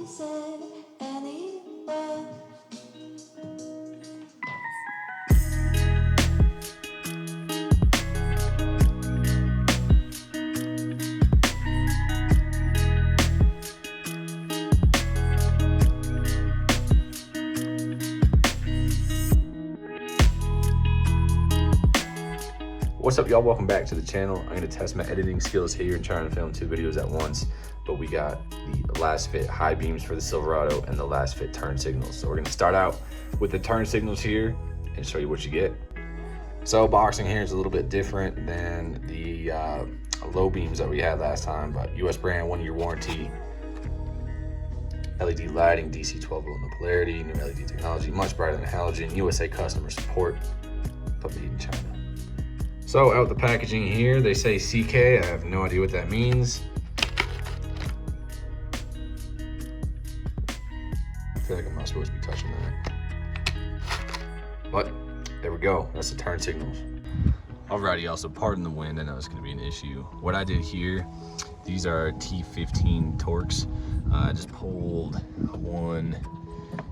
place it anywhere. What's up, y'all? Welcome back to the channel. I'm gonna test my editing skills here and trying to film 2 videos at once, but we got the LASFIT high beams for the Silverado and the LASFIT turn signals. So we're gonna start out with the turn signals here and show you what you get. So boxing here is a little bit different than the low beams that we had last time, but US brand, 1-year warranty, LED lighting, DC 12-volt no polarity, new LED technology, much brighter than halogen, USA customer support, but made in China. So out the packaging here, they say CK. I have no idea what that means. I feel like I'm not supposed to be touching that. But there we go, that's the turn signals. Alrighty, y'all, so pardon the wind, I know it's gonna be an issue. What I did here, these are T15 Torx. I just pulled 1,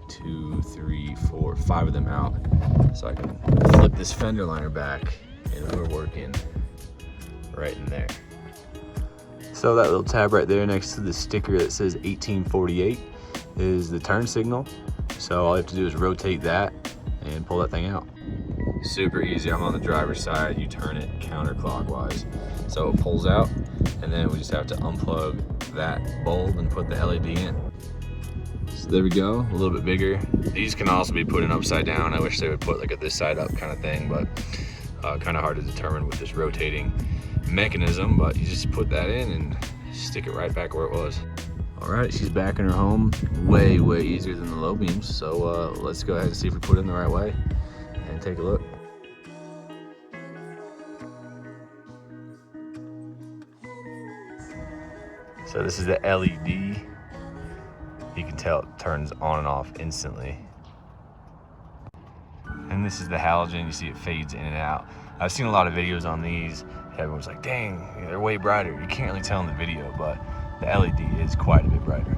2, 3, 4, 5 of them out so I can flip this fender liner back. And we're working right in there. So that little tab right there next to the sticker that says 1848 is the turn signal. So all you have to do is rotate that and pull that thing out. Super easy. I'm on the driver's side. You turn it counterclockwise. So it pulls out, and then we just have to unplug that bulb and put the LED in. So there we go, a little bit bigger. These can also be put in upside down. I wish they would put like a this side up kind of thing, but kind of hard to determine with this rotating mechanism, but you just put that in and stick it right back where it was. All right, she's back in her home. Way easier than the low beams. So let's go ahead and see if we put it in the right way and take a look. So this is the LED. You can tell it turns on and off instantly. And this is the halogen. You see it fades in and out. I've seen a lot of videos on these. Everyone's like, dang, they're way brighter. You can't really tell in the video, but the LED is quite a bit brighter.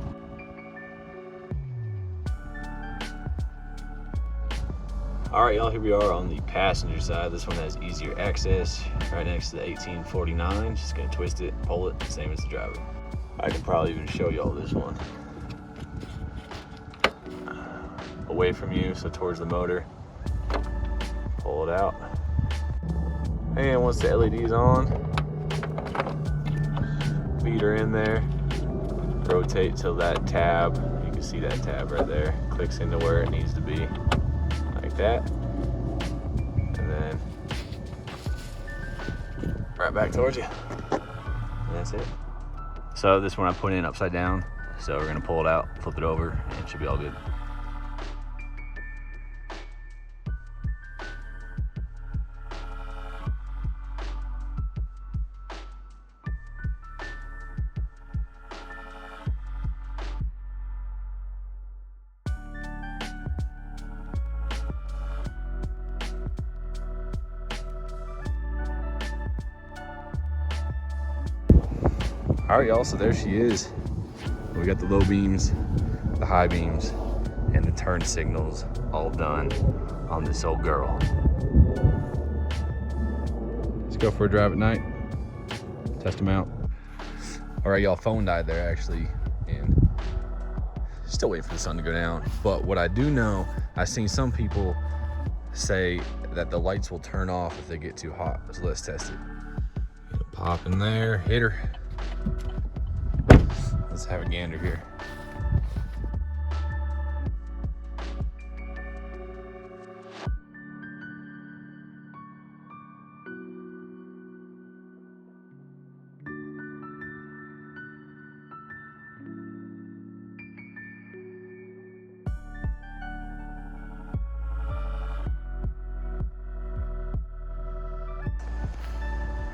All right, y'all, here we are on the passenger side. This one has easier access right next to the 1849. Just gonna twist it, pull it, same as the driver. I can probably even show y'all this one. Away from you, so towards the motor. Pull it out. And once the LED's on, feed her in there, rotate till that tab, you can see that tab right there, clicks into where it needs to be, like that. And then right back towards you. And that's it. So this one I put in upside down, so we're gonna pull it out, flip it over, and it should be all good. All right, y'all, so there she is. We got the low beams, the high beams, and the turn signals all done on this old girl. Let's go for a drive at night, test them out. All right, y'all, phone died there actually, and still waiting for the sun to go down. But what I do know, I've seen some people say that the lights will turn off if they get too hot. So let's test it. Pop in there, hit her. Let's have a gander here.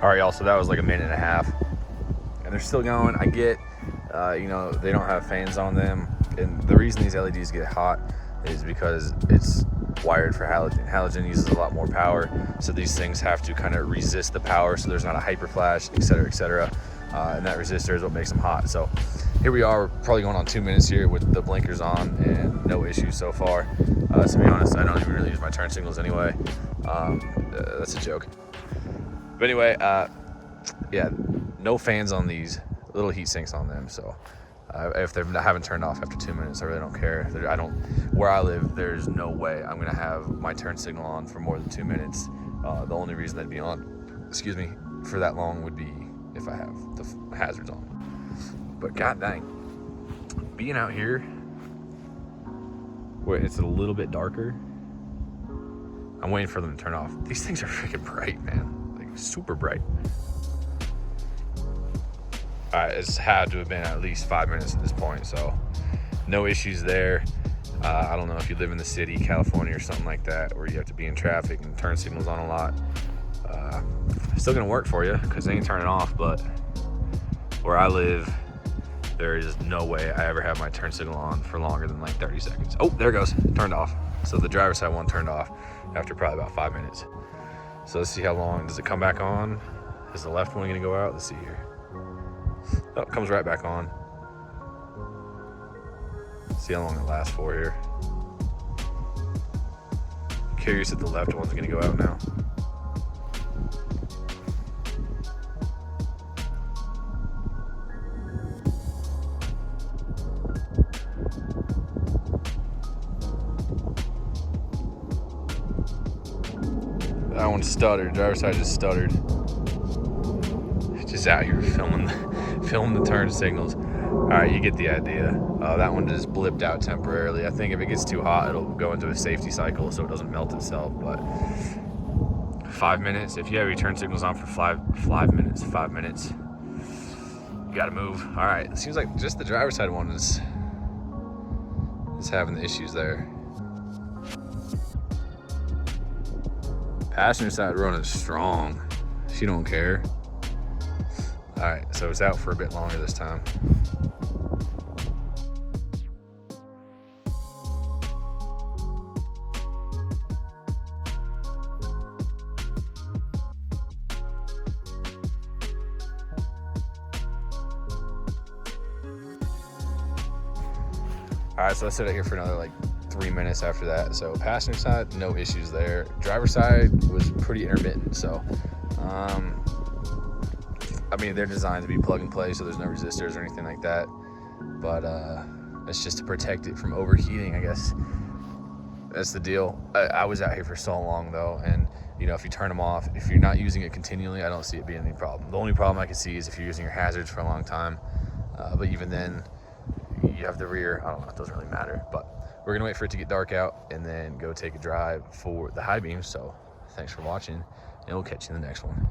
All right, y'all, so that was like a minute and a half. And they're still going. I get, you know, they don't have fans on them. And the reason these LEDs get hot is because it's wired for halogen. Halogen uses a lot more power, so these things have to kind of resist the power so there's not a hyper flash, etc., etc. and that resistor is what makes them hot. So here we are, we're probably going on 2 minutes here with the blinkers on and no issues so far. To be honest, I don't even really use my turn signals anyway. That's a joke. But anyway, yeah, no fans on these, little heat sinks on them. So if they haven't turned off after 2 minutes, I really don't care. Where I live, there's no way I'm gonna have my turn signal on for more than 2 minutes. The only reason they'd be on, excuse me, for that long would be if I have the hazards on. But god dang, being out here where it's a little bit darker, I'm waiting for them to turn off. These things are freaking bright, man, like super bright. All right, it's had to have been at least 5 minutes at this point, so no issues there. I don't know if you live in the city, California or something like that, where you have to be in traffic and turn signals on a lot. It's still gonna work for you because they ain't turning off, but where I live, there is no way I ever have my turn signal on for longer than like 30 seconds. Oh, there it goes, turned off. So the driver's side one turned off after probably about 5 minutes. So let's see how long, does it come back on? Is the left one gonna go out? Let's see here. Oh, it comes right back on. See how long it lasts for here. Curious if the left one's gonna go out now. That one stuttered, driver's side just stuttered. Just out here filming the turn signals. All right, you get the idea. That one just blipped out temporarily. I think if it gets too hot, it'll go into a safety cycle so it doesn't melt itself. But 5 minutes, if you have your turn signals on for 5 minutes, you gotta move. All right, it seems like just the driver's side one is having the issues there. Passenger side running strong. She don't care. All right, so it's out for a bit longer this time. All right, so I sit out here for another like 3 minutes after that. So passenger side, no issues there. Driver side was pretty intermittent. So, I mean, they're designed to be plug and play, so there's no resistors or anything like that. But it's just to protect it from overheating, I guess. That's the deal. I was out here for so long though, and you know, if you turn them off, if you're not using it continually, I don't see it being any problem. The only problem I can see is if you're using your hazards for a long time. But even then, you have the rear. I don't know, it doesn't really matter. But we're gonna wait for it to get dark out and then go take a drive for the high beam. So thanks for watching, and we'll catch you in the next one.